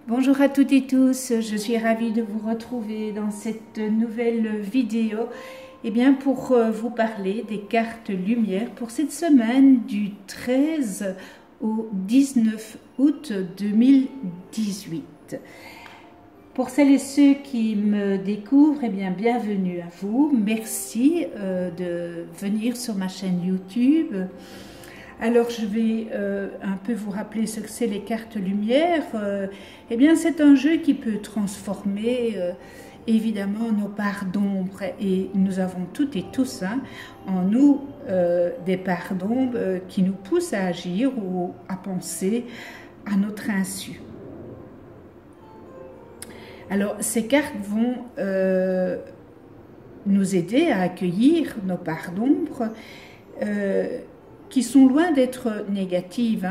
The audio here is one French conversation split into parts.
Bonjour à toutes et tous, je suis ravie de vous retrouver dans cette nouvelle vidéo pour vous parler des cartes lumière pour cette semaine du 13 au 19 août 2018. Pour celles et ceux qui me découvrent, bienvenue à vous, merci de venir sur ma chaîne YouTube. Alors je vais un peu vous rappeler ce que c'est les cartes lumière. C'est un jeu qui peut transformer évidemment nos parts d'ombre, et nous avons toutes et tous en nous des parts d'ombre qui nous poussent à agir ou à penser à notre insu. Alors ces cartes vont nous aider à accueillir nos parts d'ombre qui sont loin d'être négatives.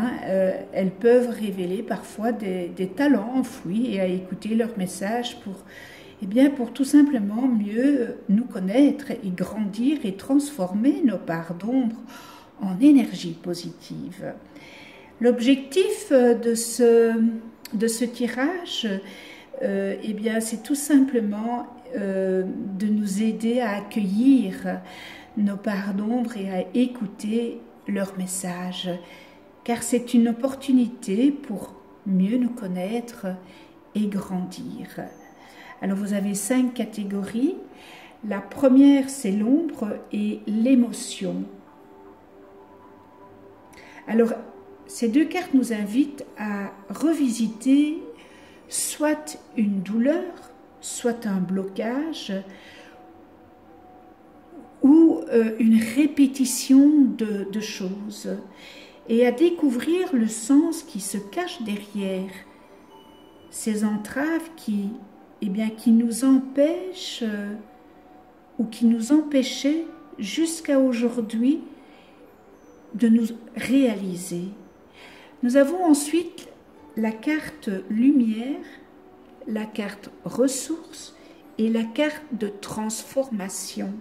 Elles peuvent révéler parfois des talents enfouis, et à écouter leurs messages pour tout simplement mieux nous connaître et grandir et transformer nos parts d'ombre en énergie positive. L'objectif de ce tirage, c'est tout simplement de nous aider à accueillir nos parts d'ombre et à écouter leur message, car c'est une opportunité pour mieux nous connaître et grandir. Alors vous avez 5 catégories. La première, c'est l'ombre et l'émotion. Alors ces deux cartes nous invitent à revisiter soit une douleur, soit un blocage, ou une répétition de choses, et à découvrir le sens qui se cache derrière ces entraves qui nous empêchent ou qui nous empêchaient jusqu'à aujourd'hui de nous réaliser. Nous avons ensuite la carte lumière, la carte ressources et la carte de transformation.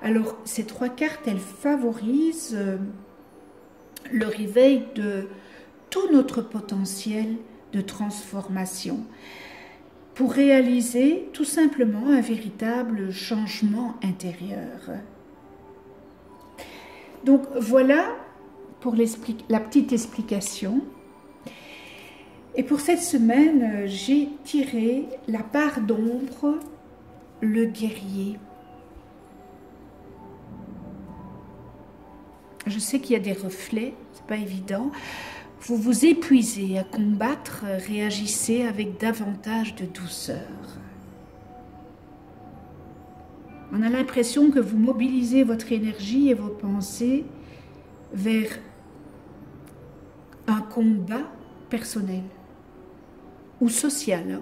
Alors, ces 3 cartes, elles favorisent le réveil de tout notre potentiel de transformation pour réaliser tout simplement un véritable changement intérieur. Donc, voilà pour la petite explication. Et pour cette semaine, j'ai tiré la part d'ombre, le guerrier. Je sais qu'il y a des reflets, c'est pas évident. Vous vous épuisez à combattre, réagissez avec davantage de douceur. On a l'impression que vous mobilisez votre énergie et vos pensées vers un combat personnel ou social.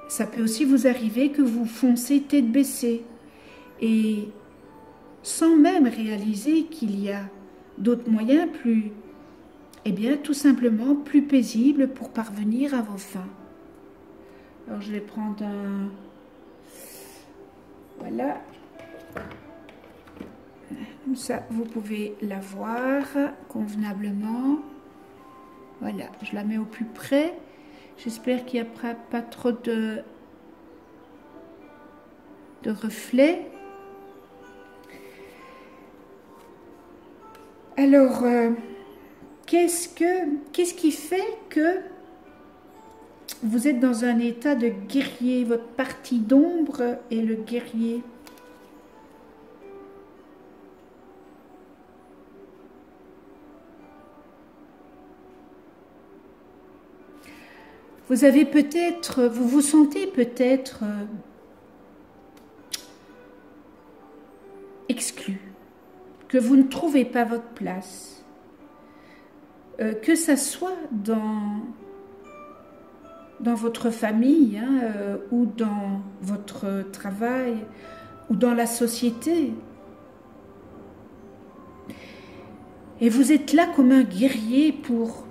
Ça peut aussi vous arriver que vous foncez tête baissée et sans même réaliser qu'il y a d'autres moyens tout simplement plus paisibles pour parvenir à vos fins. Alors je vais prendre un... Voilà. Comme ça, vous pouvez la voir convenablement. Voilà, je la mets au plus près. J'espère qu'il n'y a pas trop de reflets. Alors, qu'est-ce qui fait que vous êtes dans un état de guerrier? Votre partie d'ombre est le guerrier. Vous vous sentez peut-être exclu, que vous ne trouvez pas votre place, que ça soit dans votre famille ou dans votre travail ou dans la société. Et vous êtes là comme un guerrier pour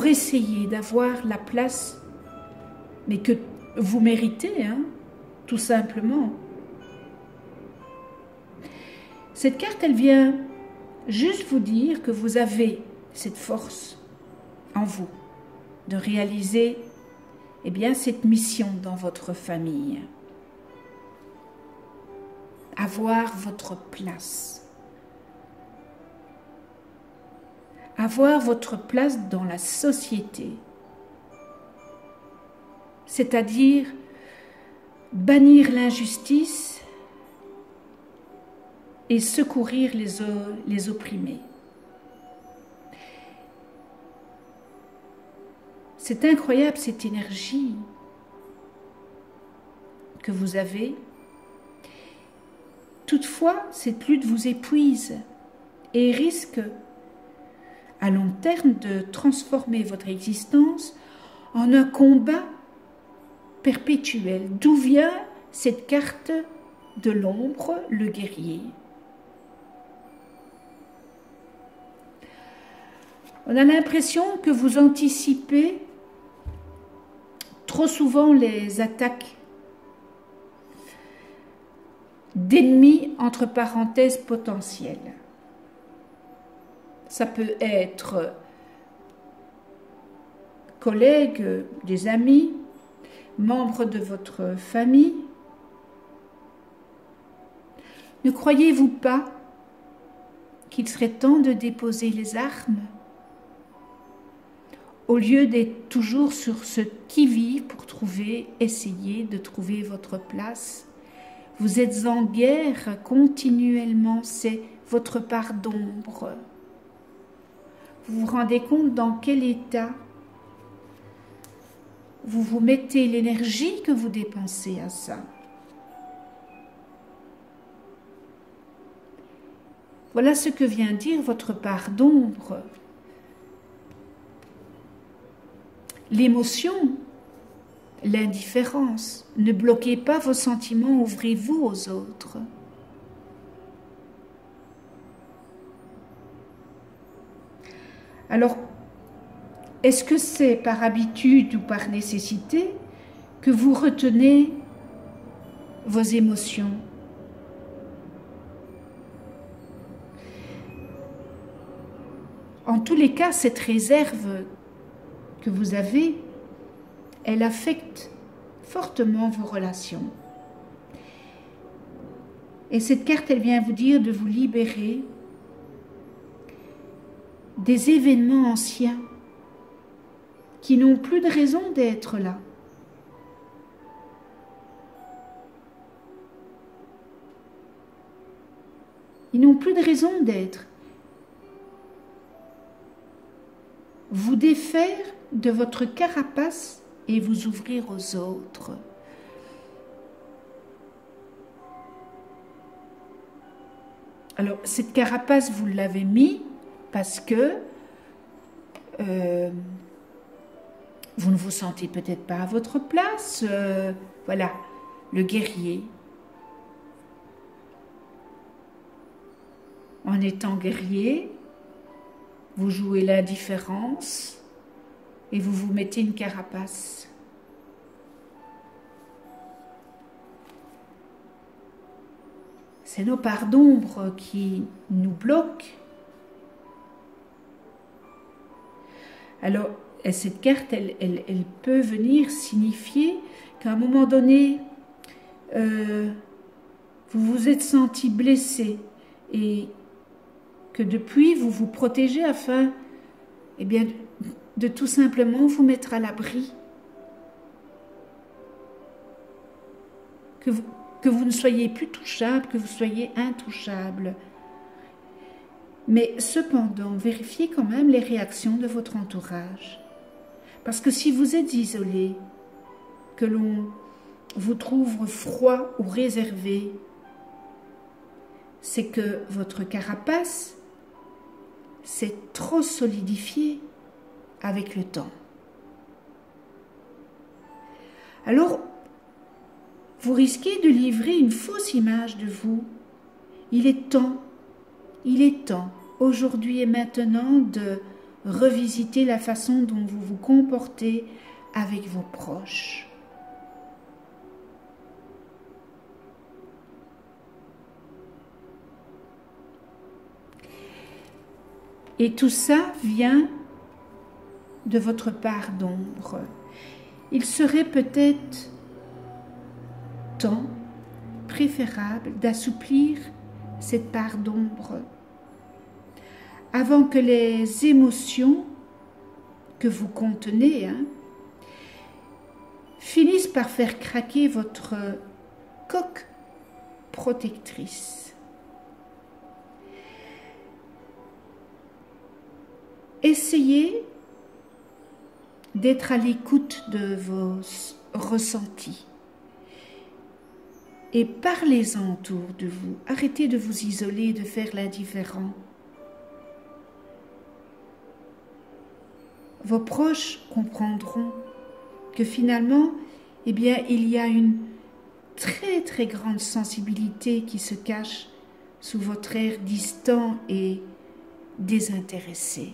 essayer d'avoir la place, mais que vous méritez, tout simplement. Cette carte, elle vient juste vous dire que vous avez cette force en vous de réaliser eh bien, cette mission dans votre famille. Avoir votre place. Avoir votre place dans la société. C'est-à-dire bannir l'injustice et secourir les opprimés. C'est incroyable cette énergie que vous avez. Toutefois, cette lutte vous épuise et risque à long terme de transformer votre existence en un combat perpétuel. D'où vient cette carte de l'ombre, le guerrier? On a l'impression que vous anticipez trop souvent les attaques d'ennemis entre parenthèses potentiels. Ça peut être collègues, des amis, membres de votre famille. Ne croyez-vous pas qu'il serait temps de déposer les armes au lieu d'être toujours sur ce qui-vive pour essayer de trouver votre place? Vous êtes en guerre continuellement, c'est votre part d'ombre. Vous vous rendez compte dans quel état vous vous mettez, l'énergie que vous dépensez à ça. Voilà ce que vient dire votre part d'ombre. L'émotion, l'indifférence. Ne bloquez pas vos sentiments, ouvrez-vous aux autres. Alors, est-ce que c'est par habitude ou par nécessité que vous retenez vos émotions? En tous les cas, cette réserve que vous avez, elle affecte fortement vos relations. Et cette carte, elle vient vous dire de vous libérer des événements anciens qui n'ont plus de raison d'être là. Ils n'ont plus de raison d'être. Vous défaire de votre carapace et vous ouvrir aux autres. Alors, cette carapace, vous l'avez mis parce que vous ne vous sentez peut-être pas à votre place. Voilà, le guerrier. En étant guerrier, vous jouez l'indifférence et vous vous mettez une carapace. C'est nos parts d'ombre qui nous bloquent. Alors, cette carte, elle peut venir signifier qu'à un moment donné, vous vous êtes senti blessé et que depuis, vous vous protégez afin eh bien, de tout simplement vous mettre à l'abri. Que vous ne soyez plus touchable, que vous soyez intouchable. Mais cependant, vérifiez quand même les réactions de votre entourage. Parce que si vous êtes isolé, que l'on vous trouve froid ou réservé, c'est que votre carapace s'est trop solidifié avec le temps. Alors, vous risquez de livrer une fausse image de vous. Il est temps, aujourd'hui et maintenant, de revisiter la façon dont vous vous comportez avec vos proches. Et tout ça vient de votre part d'ombre. Il serait peut-être temps préférable d'assouplir cette part d'ombre avant que les émotions que vous contenez finissent par faire craquer votre coque protectrice. Essayez d'être à l'écoute de vos ressentis et parlez-en autour de vous. Arrêtez de vous isoler, de faire l'indifférent. Vos proches comprendront que finalement, eh bien, il y a une très très grande sensibilité qui se cache sous votre air distant et désintéressé.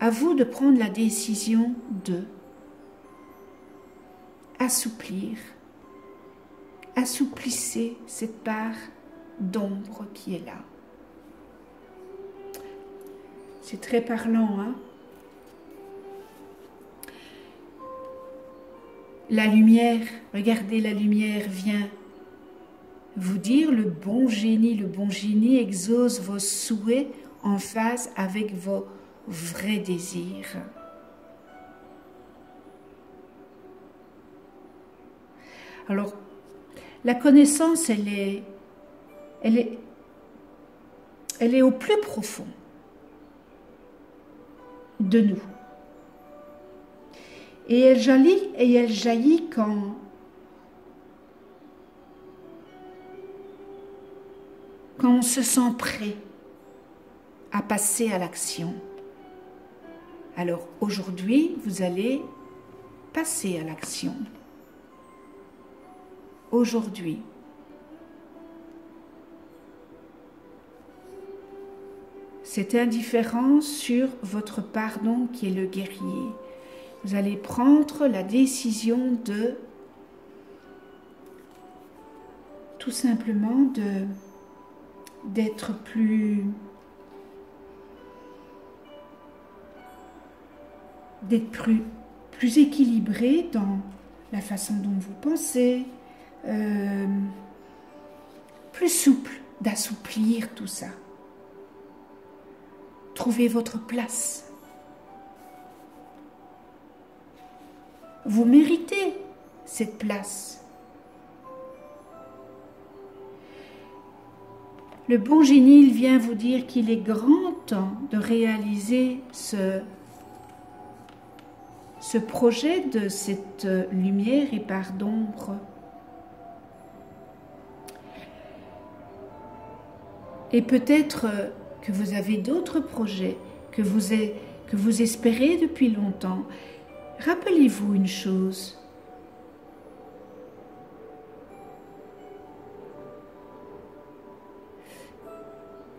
À vous de prendre la décision de assouplir. Assouplissez cette part d'ombre qui est là. C'est très parlant, hein? La lumière, regardez, la lumière vient vous dire, le bon génie exauce vos souhaits en phase avec vos vrais désirs. Alors, la connaissance, elle est au plus profond de nous. Et elle jaillit quand on se sent prêt à passer à l'action. Alors aujourd'hui, vous allez passer à l'action. Aujourd'hui. Cette indifférence sur votre pardon qui est le guerrier. Vous allez prendre la décision de tout simplement d'être plus équilibré dans la façon dont vous pensez, plus souple, d'assouplir tout ça. Trouvez votre place. Vous méritez cette place. Le bon génie, il vient vous dire qu'il est grand temps de réaliser ce projet de cette lumière et part d'ombre. Et peut-être que vous avez d'autres projets que vous espérez depuis longtemps. Rappelez-vous une chose.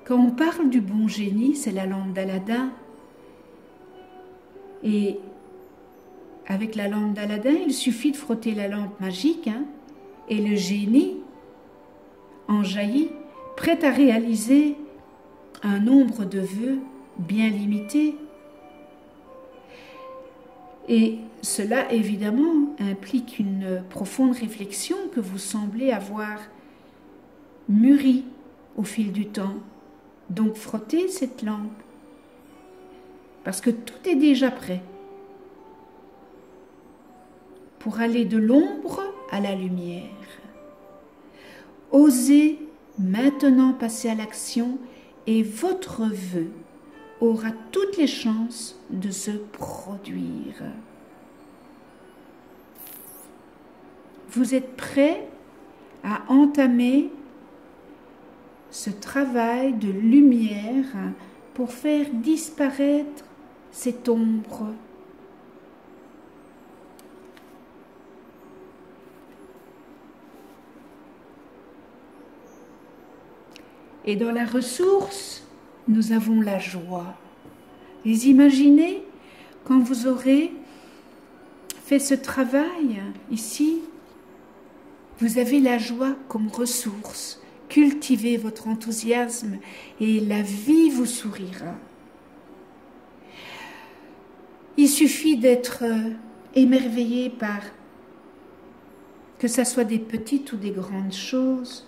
Quand on parle du bon génie, c'est la lampe d'Aladin. Et avec la lampe d'Aladin, il suffit de frotter la lampe magique et le génie en jaillit, prêt à réaliser un nombre de vœux bien limité. Et cela, évidemment, implique une profonde réflexion que vous semblez avoir mûrie au fil du temps. Donc, frottez cette lampe, parce que tout est déjà prêt pour aller de l'ombre à la lumière. Osez maintenant passer à l'action et votre vœu aura toutes les chances de se produire. Vous êtes prêt à entamer ce travail de lumière pour faire disparaître cette ombre. Et dans la ressource, nous avons la joie. Vous imaginez quand vous aurez fait ce travail ici, vous avez la joie comme ressource. cultivez votre enthousiasme et la vie vous sourira. Il suffit d'être émerveillé par, que ce soit des petites ou des grandes choses,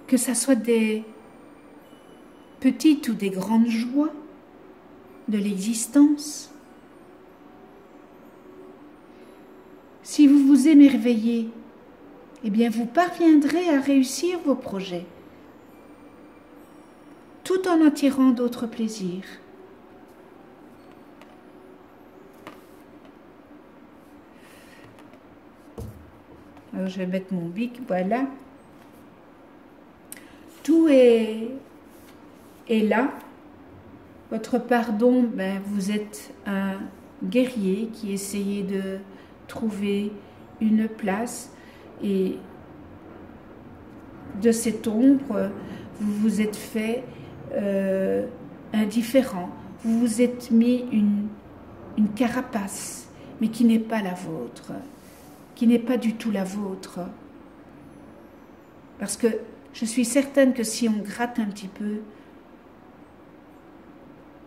que ce soit des petites ou des grandes joies de l'existence. Si vous vous émerveillez, eh bien vous parviendrez à réussir vos projets, tout en attirant d'autres plaisirs. Alors je vais mettre mon bic, voilà. Tout est là. Votre pardon, ben, vous êtes un guerrier qui essayait de trouver une place, et de cette ombre, vous vous êtes fait indifférent. Vous vous êtes mis une carapace, mais qui n'est pas la vôtre, qui n'est pas du tout la vôtre. Parce que je suis certaine que si on gratte un petit peu,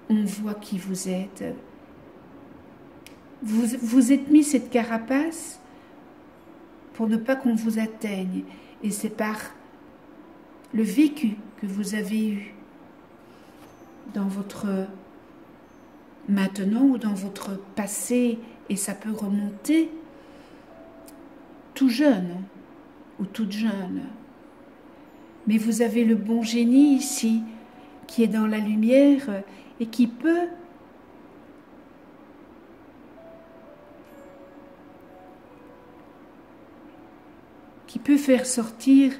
on voit qui vous êtes. Vous êtes mis cette carapace pour ne pas qu'on vous atteigne. Et c'est par le vécu que vous avez eu dans votre maintenant ou dans votre passé, et ça peut remonter tout jeune ou toute jeune. Mais vous avez le bon génie ici, qui est dans la lumière et qui peut faire sortir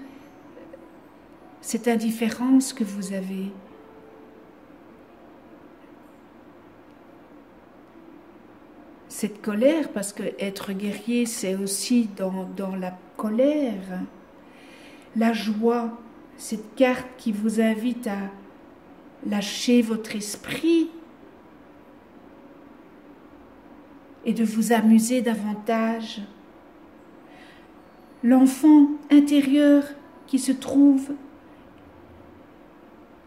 cette indifférence que vous avez. Cette colère, parce que être guerrier, c'est aussi dans la colère. La joie, cette carte qui vous invite à lâcher votre esprit et de vous amuser davantage. L'enfant intérieur qui se trouve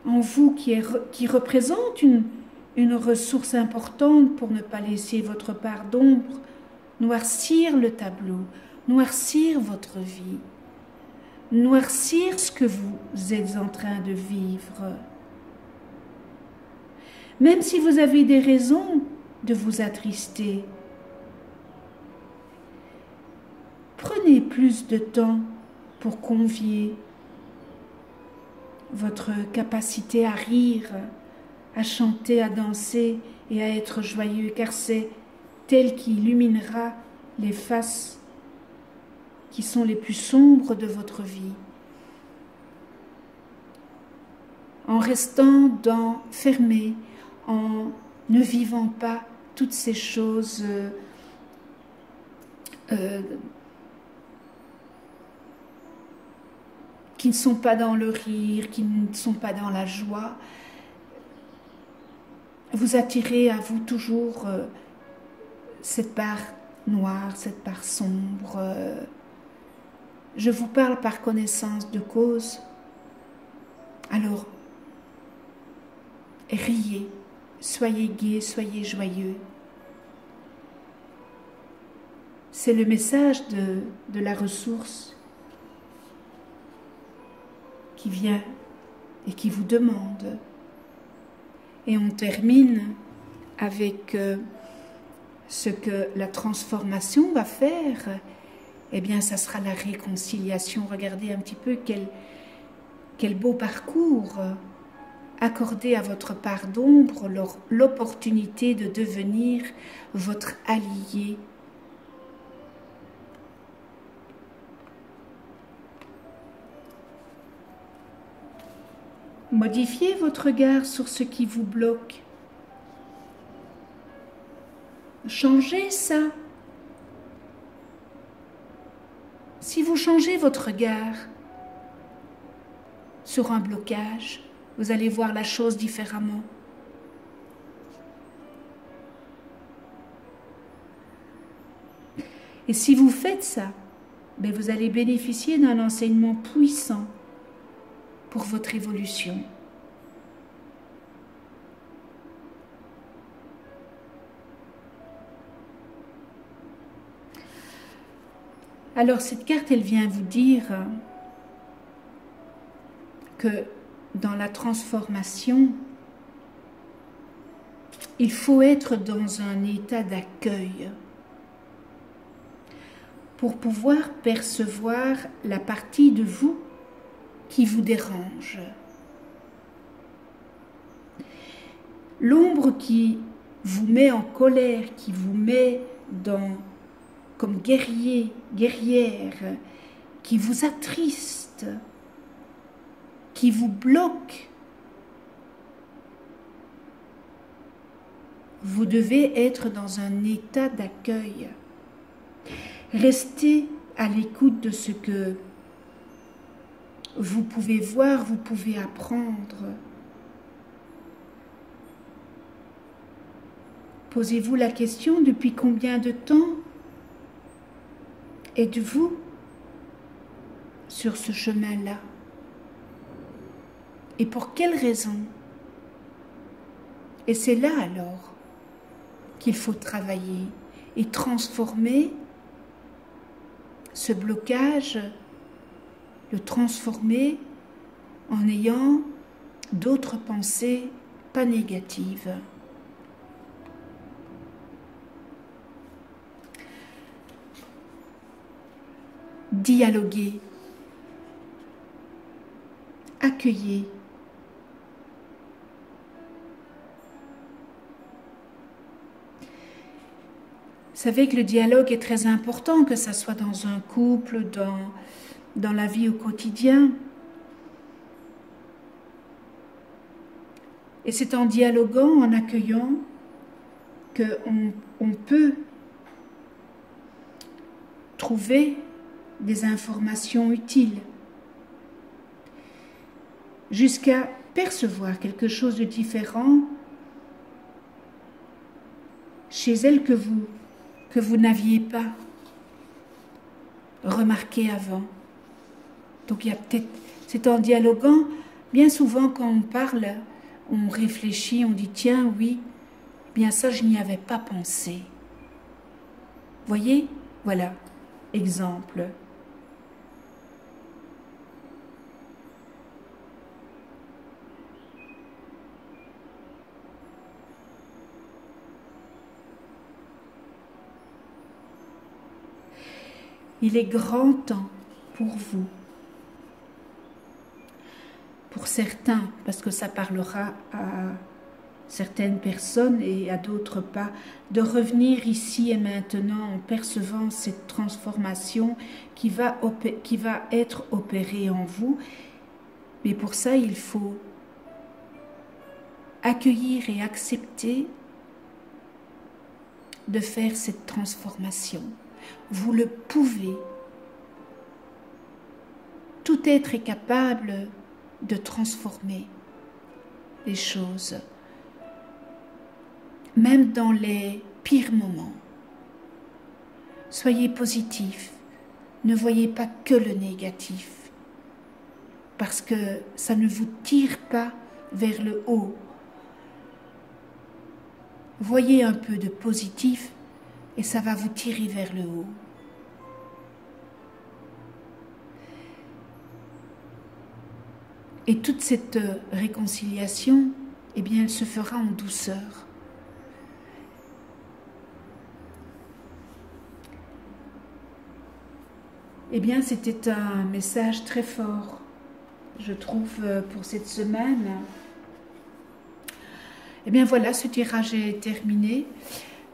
en vous, qui représente une ressource importante pour ne pas laisser votre part d'ombre noircir le tableau, noircir votre vie, noircir ce que vous êtes en train de vivre. Même si vous avez des raisons de vous attrister, prenez plus de temps pour convier votre capacité à rire, à chanter, à danser et à être joyeux, car c'est tel qui illuminera les faces qui sont les plus sombres de votre vie. En restant fermé, en ne vivant pas toutes ces choses qui ne sont pas dans le rire, qui ne sont pas dans la joie, vous attirez à vous toujours cette part noire, cette part sombre. Je vous parle par connaissance de cause. Alors, riez, soyez gais, soyez joyeux. C'est le message de la ressource qui vient et qui vous demande. Et on termine avec ce que la transformation va faire. Eh bien, ça sera la réconciliation. Regardez un petit peu quel beau parcours. Accordez à votre part d'ombre l'opportunité de devenir votre allié. Modifiez votre regard sur ce qui vous bloque. Changez ça. Si vous changez votre regard sur un blocage, vous allez voir la chose différemment. Et si vous faites ça, mais vous allez bénéficier d'un enseignement puissant pour votre évolution. Alors cette carte, elle vient vous dire que dans la transformation, il faut être dans un état d'accueil pour pouvoir percevoir la partie de vous qui vous dérange. L'ombre qui vous met en colère, qui vous met comme guerrier, guerrière, qui vous attriste, qui vous bloque. Vous devez être dans un état d'accueil. Restez à l'écoute de ce que vous pouvez voir, vous pouvez apprendre. Posez-vous la question, depuis combien de temps êtes-vous sur ce chemin-là? Et pour quelle raison? Et c'est là alors qu'il faut travailler et transformer ce blocage, le transformer en ayant d'autres pensées pas négatives. Dialoguer, accueillir. Vous savez que le dialogue est très important, que ça soit dans un couple, dans la vie au quotidien. Et c'est en dialoguant, en accueillant, qu'on peut trouver des informations utiles, jusqu'à percevoir quelque chose de différent chez elle que vous n'aviez pas remarqué avant. Donc il y a peut-être, c'est en dialoguant, bien souvent quand on parle, on réfléchit, on dit tiens oui, bien ça je n'y avais pas pensé. Voyez, voilà, exemple. Il est grand temps pour vous, pour certains, parce que ça parlera à certaines personnes et à d'autres pas, de revenir ici et maintenant en percevant cette transformation qui va être opérée en vous. Mais pour ça, il faut accueillir et accepter de faire cette transformation. Vous le pouvez. Tout être est capable de transformer les choses, même dans les pires moments. Soyez positif, ne voyez pas que le négatif, parce que ça ne vous tire pas vers le haut. Voyez un peu de positif et ça va vous tirer vers le haut. Et toute cette réconciliation, eh bien, elle se fera en douceur. Eh bien, c'était un message très fort, je trouve, pour cette semaine. Eh bien, voilà, ce tirage est terminé.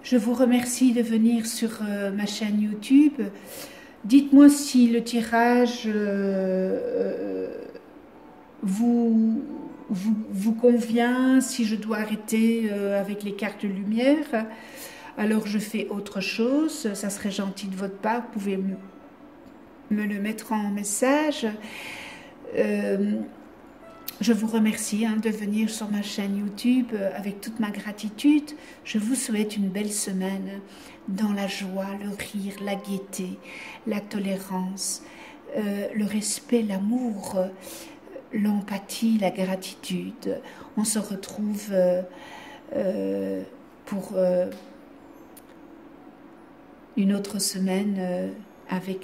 Je vous remercie de venir sur ma chaîne YouTube. Dites-moi si le tirage vous convient, si je dois arrêter avec les cartes lumière. Alors je fais autre chose, ça serait gentil de votre part, vous pouvez me le mettre en message. Je vous remercie de venir sur ma chaîne YouTube avec toute ma gratitude. Je vous souhaite une belle semaine dans la joie, le rire, la gaieté, la tolérance, le respect, l'amour, l'empathie, la gratitude. On se retrouve pour une autre semaine avec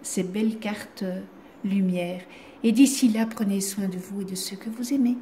ces belles cartes lumière. Et d'ici là, prenez soin de vous et de ceux que vous aimez.